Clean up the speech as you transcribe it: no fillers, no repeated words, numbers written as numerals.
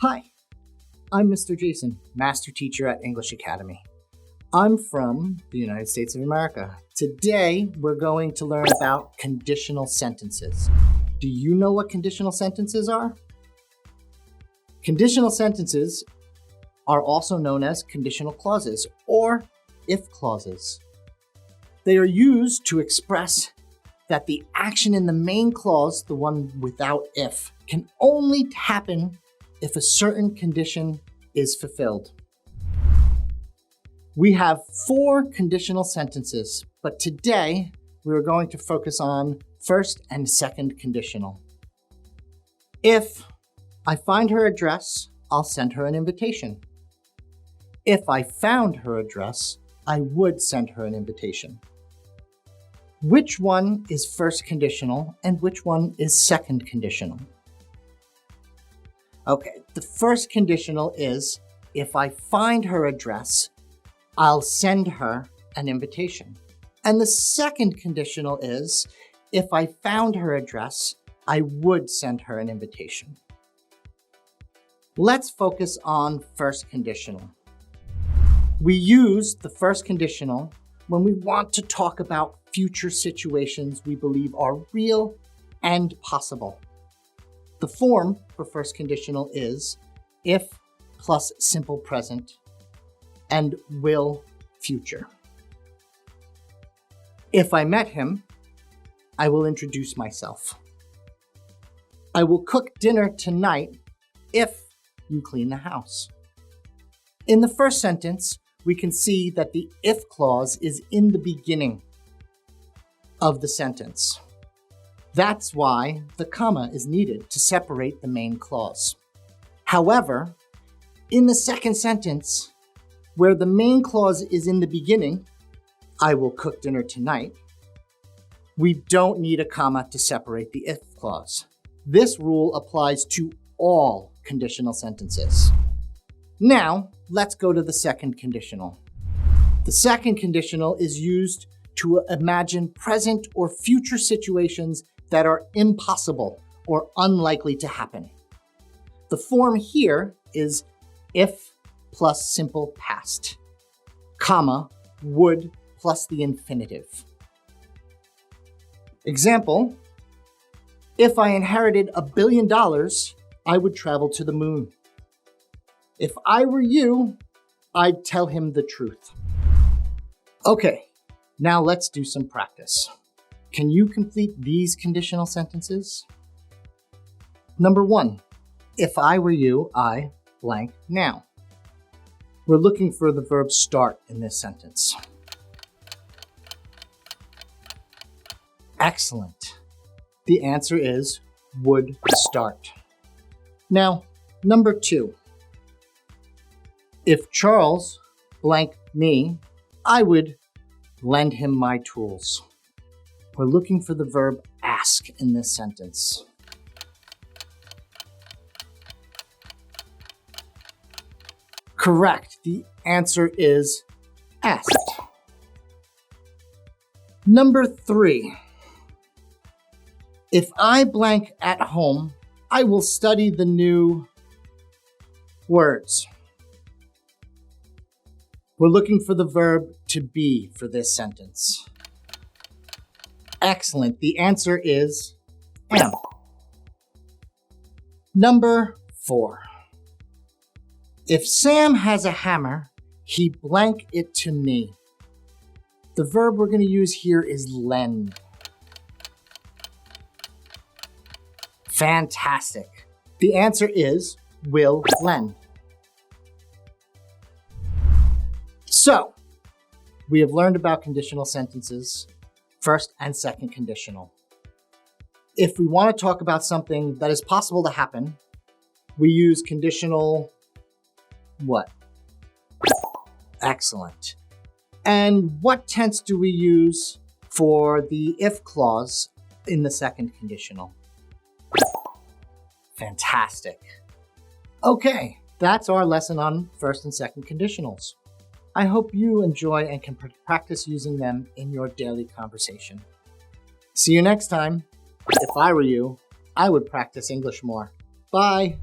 Hi, I'm Mr. Jason, Master Teacher at English Academy. I'm from the United States of America. Today, we're going to learn about conditional sentences. Do you know what conditional sentences are? Conditional sentences are also known as conditional clauses or if clauses. They are used to express that the action in the main clause, the one without if, can only happen if a certain condition is fulfilled. We have 4 conditional sentences, but today we are going to focus on first and second conditional. If I find her address, I'll send her an invitation. If I found her address, I would send her an invitation. Which one is first conditional and which one is second conditional? Okay, the first conditional is if I find her address, I'll send her an invitation. And the second conditional is if I found her address, I would send her an invitation. Let's focus on first conditional. We use the first conditional when we want to talk about future situations we believe are real and possible. The form for first conditional is if plus simple present and will future. If I met him, I will introduce myself. I will cook dinner tonight if you clean the house. In the first sentence, we can see that the if clause is in the beginning of the sentence. That's why the comma is needed to separate the main clause. However, in the second sentence, where the main clause is in the beginning, I will cook dinner tonight, we don't need a comma to separate the if clause. This rule applies to all conditional sentences. Now, let's go to the second conditional. The second conditional is used to imagine present or future situations that are impossible or unlikely to happen. The form here is if plus simple past, comma, would plus the infinitive. Example, if I inherited $1 billion, I would travel to the moon. If I were you, I'd tell him the truth. Okay, now let's do some practice. Can you complete these conditional sentences? Number 1, if I were you, I blank now. We're looking for the verb start in this sentence. Excellent. The answer is would start. Now, number 2. If Charles blank me, I would lend him my tools. We're looking for the verb ask in this sentence. Correct. The answer is asked. Number 3. If I blank at home, I will study the new words. We're looking for the verb to be for this sentence. Excellent. The answer is am. Number 4. If Sam has a hammer, he blank it to me. The verb we're going to use here is lend. Fantastic. The answer is will lend. So, we have learned about conditional sentences, first and second conditional. If we want to talk about something that is possible to happen, we use conditional what? Excellent. And what tense do we use for the if clause in the second conditional? Fantastic. Okay, that's our lesson on first and second conditionals. I hope you enjoy and can practice using them in your daily conversation. See you next time. If I were you, I would practice English more. Bye.